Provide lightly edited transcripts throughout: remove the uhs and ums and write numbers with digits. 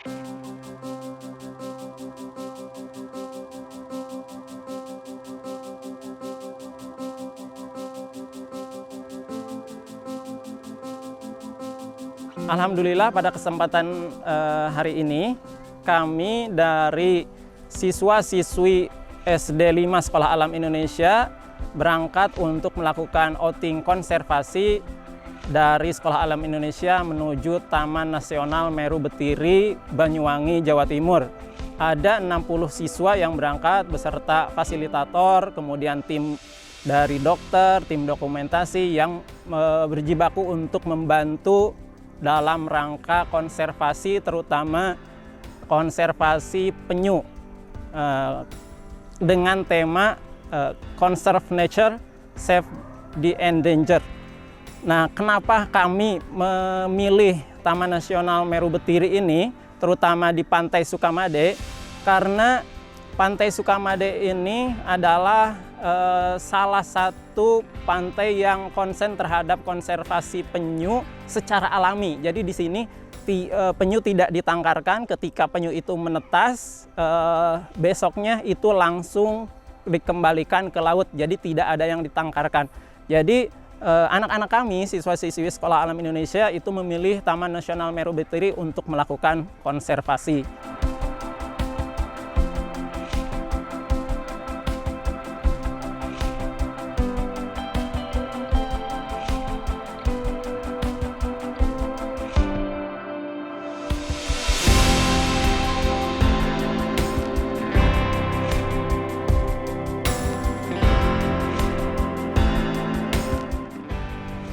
Alhamdulillah pada kesempatan hari ini kami dari siswa-siswi SD 5 Sekolah Alam Indonesia berangkat untuk melakukan outing konservasi dari Sekolah Alam Indonesia menuju Taman Nasional Meru Betiri, Banyuwangi, Jawa Timur. Ada 60 siswa yang berangkat beserta fasilitator, kemudian tim dari dokter, tim dokumentasi yang berjibaku untuk membantu dalam rangka konservasi, terutama konservasi penyu dengan tema Conserve Nature, Save the Endangered. Nah, kenapa kami memilih Taman Nasional Meru Betiri ini, terutama di Pantai Sukamade? Karena Pantai Sukamade ini adalah salah satu pantai yang konsen terhadap konservasi penyu secara alami. Jadi di sini penyu tidak ditangkarkan. Ketika penyu itu menetas, besoknya itu langsung dikembalikan ke laut. Jadi tidak ada yang ditangkarkan. Jadi anak-anak kami, siswa-siswi Sekolah Alam Indonesia itu memilih Taman Nasional Meru Betiri untuk melakukan konservasi.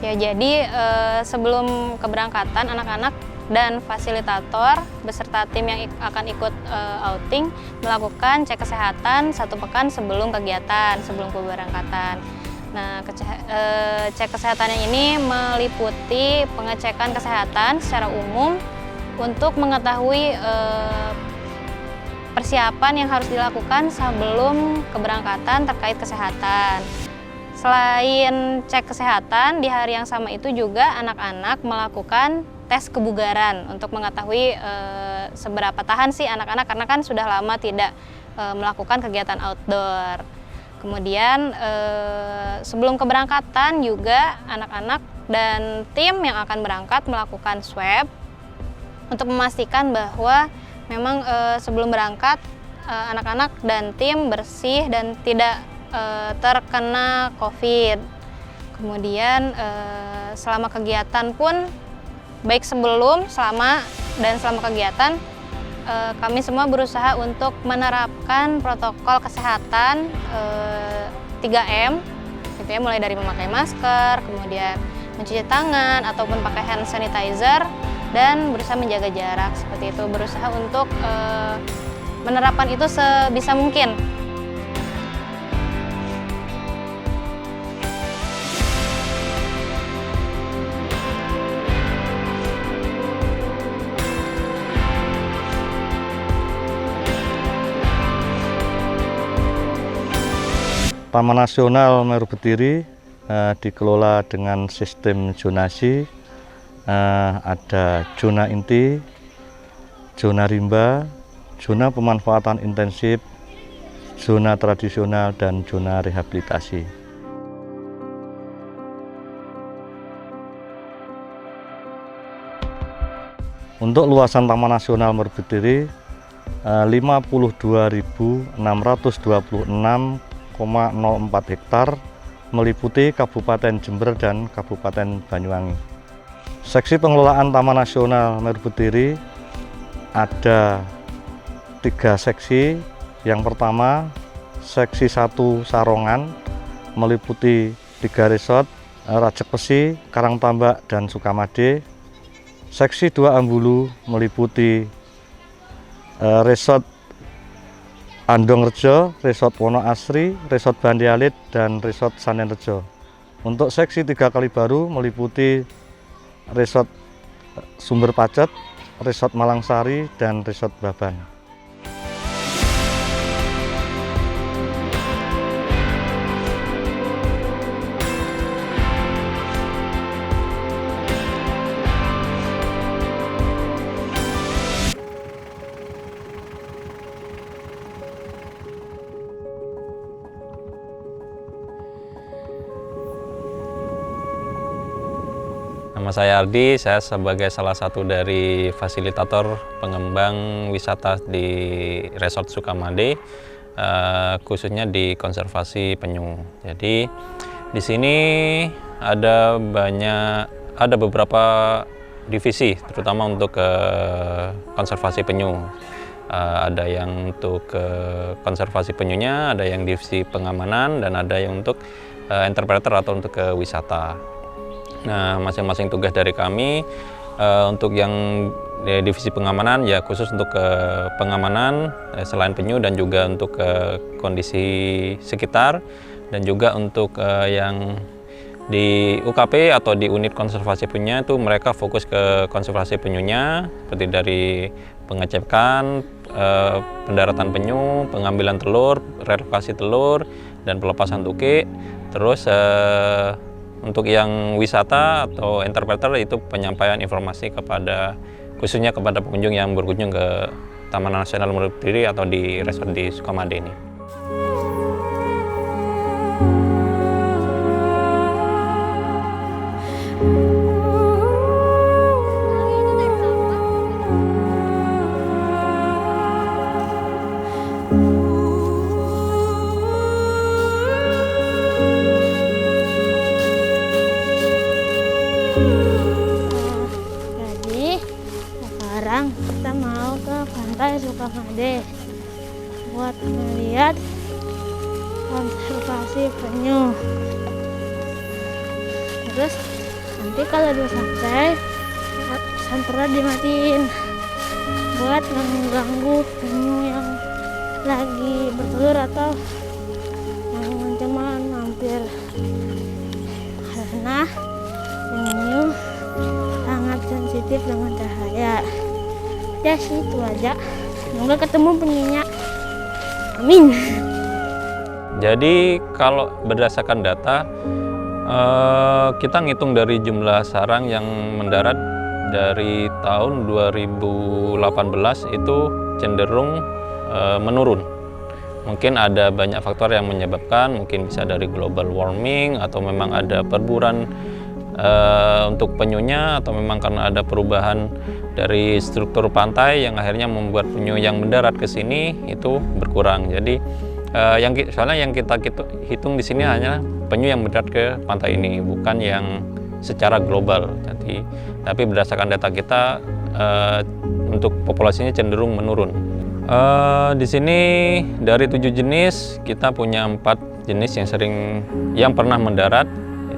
Ya, jadi sebelum keberangkatan anak-anak dan fasilitator beserta tim yang akan ikut outing melakukan cek kesehatan 1 pekan sebelum kegiatan, sebelum keberangkatan. Nah, cek kesehatannya ini meliputi pengecekan kesehatan secara umum untuk mengetahui persiapan yang harus dilakukan sebelum keberangkatan terkait kesehatan. Selain cek kesehatan, di hari yang sama itu juga anak-anak melakukan tes kebugaran untuk mengetahui seberapa tahan sih anak-anak, karena kan sudah lama tidak melakukan kegiatan outdoor. Kemudian sebelum keberangkatan juga anak-anak dan tim yang akan berangkat melakukan swab untuk memastikan bahwa memang sebelum berangkat anak-anak dan tim bersih dan tidak terkena COVID. Kemudian selama kegiatan pun, baik sebelum, selama, dan selama kegiatan, kami semua berusaha untuk menerapkan protokol kesehatan 3M, gitu ya, mulai dari memakai masker, kemudian mencuci tangan ataupun pakai hand sanitizer, dan berusaha menjaga jarak seperti itu. Berusaha untuk menerapkan itu sebisa mungkin. Taman Nasional Meru Betiri dikelola dengan sistem zonasi, ada zona inti, zona rimba, zona pemanfaatan intensif, zona tradisional, dan zona rehabilitasi. Untuk luasan Taman Nasional Meru Betiri 52.626,04 hektar, meliputi Kabupaten Jember dan Kabupaten Banyuwangi. Seksi pengelolaan Taman Nasional Meru Betiri ada 3 seksi. Yang pertama, seksi 1 Sarongan, meliputi 3 resort, Rajek Pesi, Karangtambak, dan Sukamade. Seksi 2 Ambulu, meliputi resort Andongrejo, Resort Wono Asri, Resort Bandialit, dan Resort Sanenrejo. Untuk seksi 3 Kalibaru meliputi Resort Sumber Pacet, Resort Malangsari, dan Resort Baban. Nama saya Ardi, saya sebagai salah satu dari fasilitator pengembang wisata di Resort Sukamade, khususnya di konservasi penyu. Jadi di sini ada beberapa divisi, terutama untuk konservasi penyu. Ada yang untuk konservasi penyunya, ada yang divisi pengamanan, dan ada yang untuk interpreter atau untuk wisata. Nah, masing-masing tugas dari kami untuk yang divisi pengamanan ya khusus untuk pengamanan selain penyu dan juga untuk kondisi sekitar, dan juga untuk yang di UKP atau di unit konservasi penyu itu mereka fokus ke konservasi penyunya seperti dari pengecekan, pendaratan penyu, pengambilan telur, relokasi telur, dan pelepasan tukik. Terus untuk yang wisata atau interpreter itu penyampaian informasi khususnya kepada pengunjung yang berkunjung ke Taman Nasional Meru Betiri atau di resort di Sukamade ini. Jadi sekarang kita mau ke pantai Sukamade buat melihat konservasi penyu. Terus nanti kalau udah sampai santera dimatiin buat mengganggu penyu yang lagi bertelur atau yang teman-teman mampir, karena penyu sangat sensitif dengan cahaya. Ya itu aja, semoga ketemu penyunya, amin. Jadi kalau berdasarkan data, kita ngitung dari jumlah sarang yang mendarat dari tahun 2018 itu cenderung menurun. Mungkin ada banyak faktor yang menyebabkan, mungkin bisa dari global warming atau memang ada perburuan untuk penyunya, atau memang karena ada perubahan dari struktur pantai yang akhirnya membuat penyu yang mendarat ke sini itu berkurang. Jadi soalnya yang kita hitung di sini hanya penyu yang mendarat ke pantai ini, bukan yang secara global. Jadi, tapi berdasarkan data kita untuk populasinya cenderung menurun. Di sini dari 7 jenis kita punya 4 jenis yang pernah mendarat.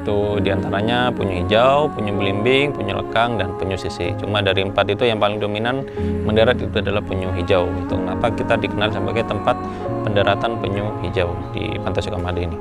Itu diantaranya penyu hijau, penyu belimbing, penyu lekang, dan penyu sisih. Cuma dari 4 itu yang paling dominan mendarat itu adalah penyu hijau. Itu kenapa kita dikenal sebagai tempat pendaratan penyu hijau di Pantai Sukamade ini.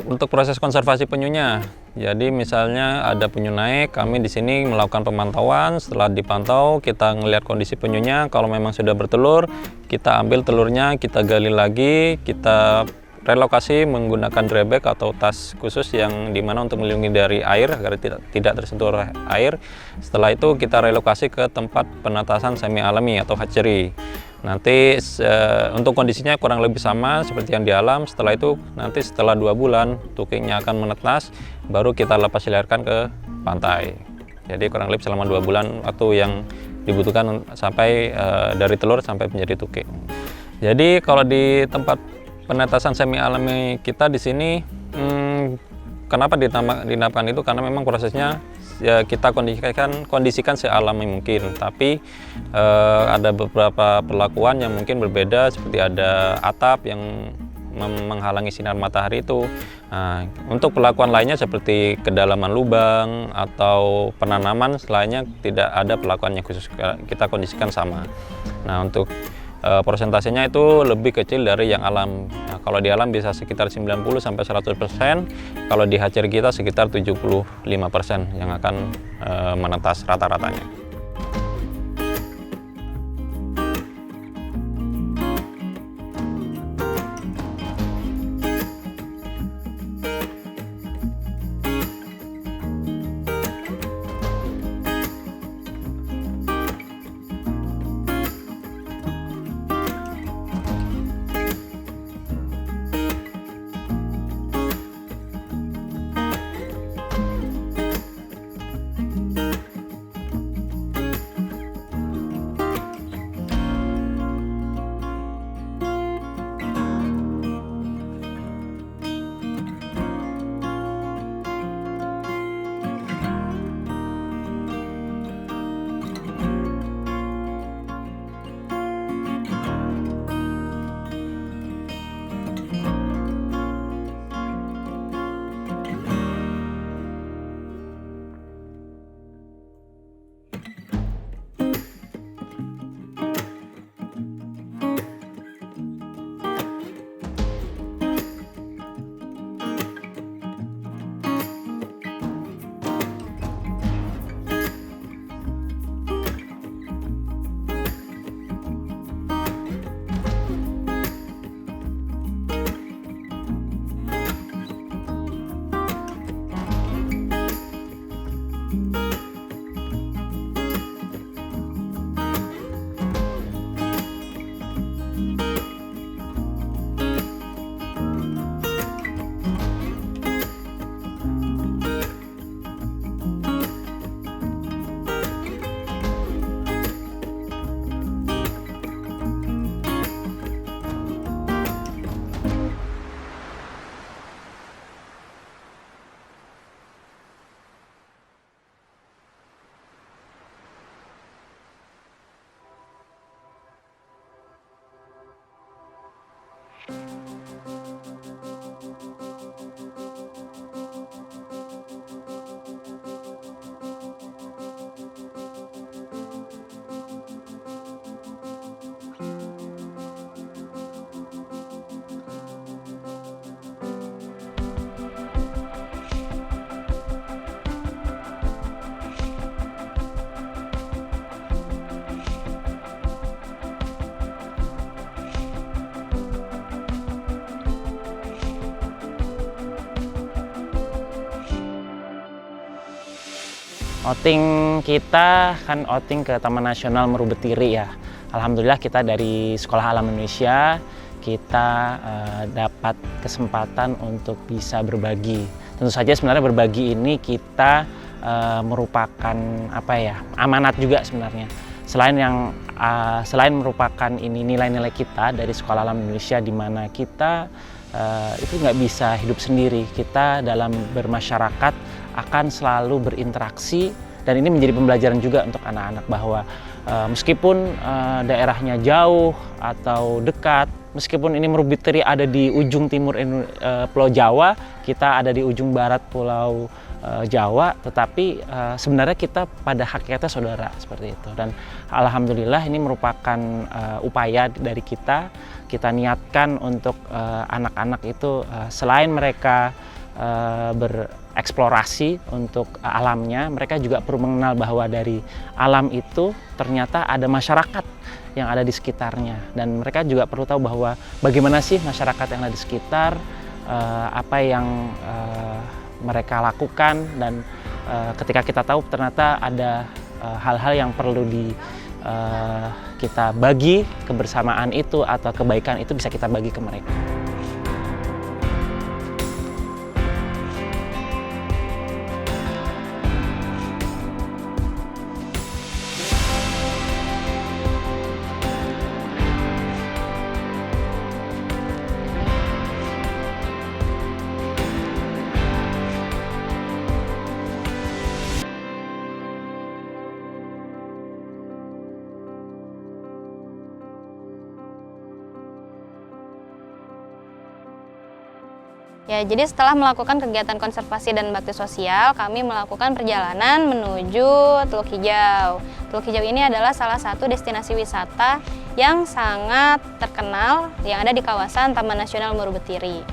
untuk proses konservasi penyunya, jadi misalnya ada penyu naik, kami di sini melakukan pemantauan. Setelah dipantau, kita ngelihat kondisi penyunya. Kalau memang sudah bertelur, kita ambil telurnya, kita gali lagi, kita relokasi menggunakan dry bag atau tas khusus yang dimana untuk melindungi dari air agar tidak tersentuh air. Setelah itu kita relokasi ke tempat penetasan semi alami atau hatchery. Nanti untuk kondisinya kurang lebih sama seperti yang di alam. Setelah itu nanti setelah 2 bulan tukiknya akan menetas, baru kita lepas liarkan ke pantai. Jadi kurang lebih selama 2 bulan waktu yang dibutuhkan sampai dari telur sampai menjadi tukik. Jadi kalau di tempat penetasan semi alami kita di sini, kenapa dinamakan itu? Karena memang prosesnya ya kita kondisikan sealami mungkin, tapi ada beberapa perlakuan yang mungkin berbeda, seperti ada atap yang menghalangi sinar matahari itu. Nah, untuk perlakuan lainnya seperti kedalaman lubang atau penanaman lainnya tidak ada perlakuan yang khusus, kita kondisikan sama. Nah, untuk persentasenya itu lebih kecil dari yang alam. Nah, kalau di alam bisa sekitar 90-100%, kalau di hatchery kita sekitar 75% yang akan menetas rata-ratanya. Outing kita kan outing ke Taman Nasional Meru Betiri ya. Alhamdulillah kita dari Sekolah Alam Indonesia kita dapat kesempatan untuk bisa berbagi. Tentu saja sebenarnya berbagi ini kita merupakan apa ya, amanat juga sebenarnya. Selain merupakan ini nilai-nilai kita dari Sekolah Alam Indonesia, di mana kita itu nggak bisa hidup sendiri. Kita dalam bermasyarakat akan selalu berinteraksi, dan ini menjadi pembelajaran juga untuk anak-anak bahwa meskipun daerahnya jauh atau dekat, meskipun ini Meru Betiri ada di ujung timur Pulau Jawa, kita ada di ujung barat Pulau Jawa, tetapi sebenarnya kita pada hakikatnya saudara seperti itu. Dan alhamdulillah ini merupakan upaya dari kita niatkan untuk anak-anak itu selain mereka bereksplorasi untuk alamnya, mereka juga perlu mengenal bahwa dari alam itu ternyata ada masyarakat yang ada di sekitarnya, dan mereka juga perlu tahu bahwa bagaimana sih masyarakat yang ada di sekitar, apa yang mereka lakukan, dan ketika kita tahu ternyata ada hal-hal yang perlu kita bagi, kebersamaan itu atau kebaikan itu bisa kita bagi ke mereka. Ya, jadi setelah melakukan kegiatan konservasi dan bakti sosial, kami melakukan perjalanan menuju Teluk Hijau. Teluk Hijau ini adalah salah satu destinasi wisata yang sangat terkenal yang ada di kawasan Taman Nasional Meru Betiri.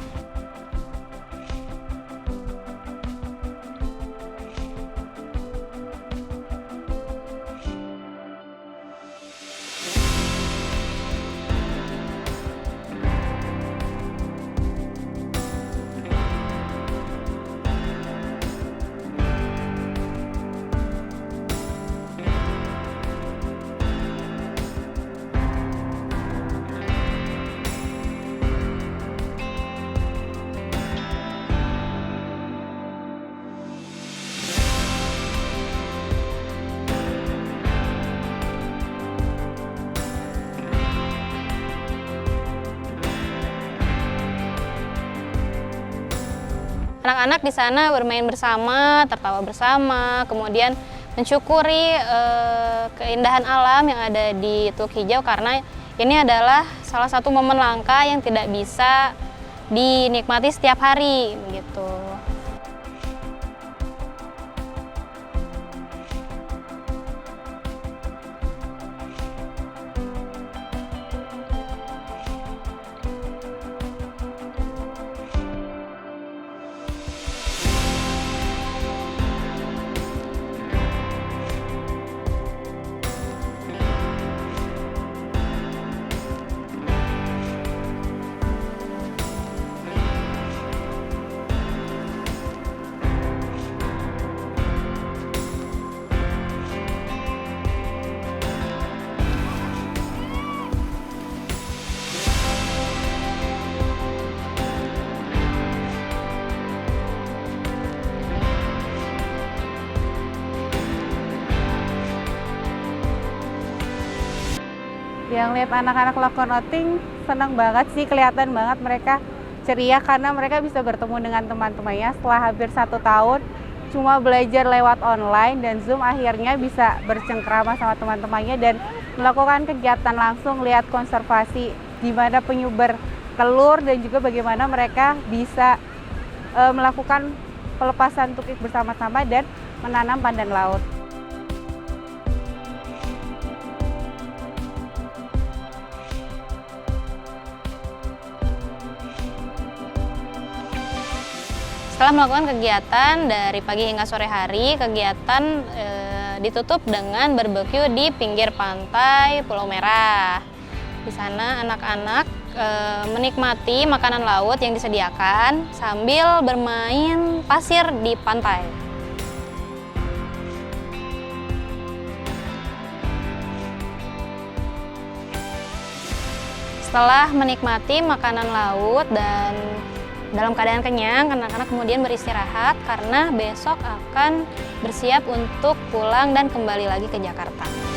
Anak-anak di sana bermain bersama, tertawa bersama, kemudian mensyukuri keindahan alam yang ada di Teluk Hijau, karena ini adalah salah satu momen langka yang tidak bisa dinikmati setiap hari gitu. Yang lihat anak-anak lakukan outing, senang banget sih, kelihatan banget mereka ceria karena mereka bisa bertemu dengan teman-temannya setelah hampir 1 tahun cuma belajar lewat online dan Zoom, akhirnya bisa bercengkrama sama teman-temannya dan melakukan kegiatan langsung, lihat konservasi gimana penyu bertelur dan juga bagaimana mereka bisa melakukan pelepasan tukik bersama-sama dan menanam pandan laut. Setelah melakukan kegiatan dari pagi hingga sore hari, kegiatan ditutup dengan barbeque di pinggir pantai Pulau Merah. Di sana anak-anak menikmati makanan laut yang disediakan sambil bermain pasir di pantai. Setelah menikmati makanan laut dan dalam keadaan kenyang, anak-anak kemudian beristirahat karena besok akan bersiap untuk pulang dan kembali lagi ke Jakarta.